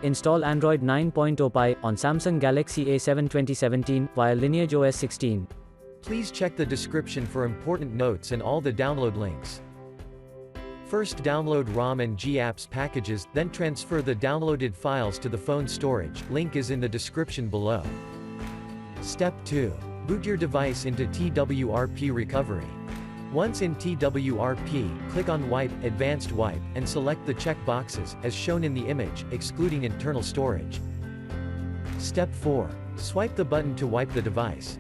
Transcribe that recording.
Install Android 9.0 Pie on Samsung Galaxy A7 2017 via LineageOS 16. Please check the description for important notes and all the download links. First download ROM and GApps packages, then transfer the downloaded files to the phone storage, link is in the description below. Step 2. Boot your device into TWRP recovery. Once in TWRP, click on Wipe, Advanced Wipe, and select the check boxes, as shown in the image, excluding internal storage. Step 4. Swipe the button to wipe the device.